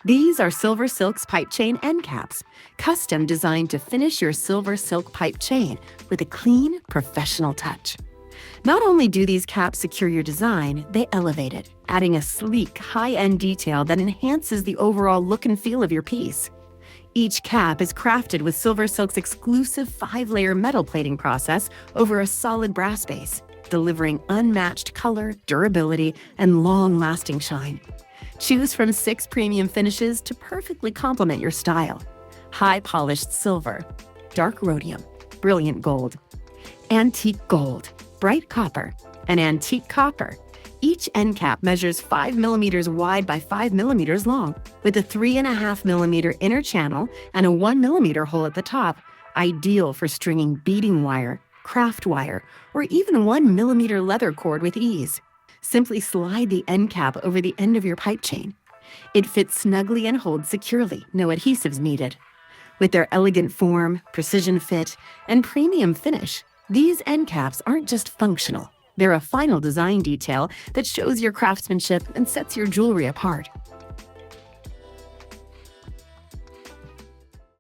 These are SilverSilk's pipe chain end caps, custom designed to finish your SilverSilk pipe chain with a clean, professional touch. Not only do these caps secure your design, they elevate it, adding a sleek, high-end detail that enhances the overall look and feel of your piece. Each cap is crafted with SilverSilk's exclusive 5-layer metal plating process over a solid brass base, delivering unmatched color, durability, and long-lasting shine. Choose from 6 premium finishes to perfectly complement your style: high-polished silver, dark rhodium, brilliant gold, antique gold, bright copper, and antique copper. Each end cap measures 5 millimeters wide by 5 millimeters long, with a 3.5 millimeter inner channel and a 1 millimeter hole at the top, ideal for stringing beading wire, craft wire, or even 1 millimeter leather cord with ease. Simply slide the end cap over the end of your pipe chain. It fits snugly and holds securely, no adhesives needed. With their elegant form, precision fit, and premium finish, these end caps aren't just functional. They're a final design detail that shows your craftsmanship and sets your jewelry apart.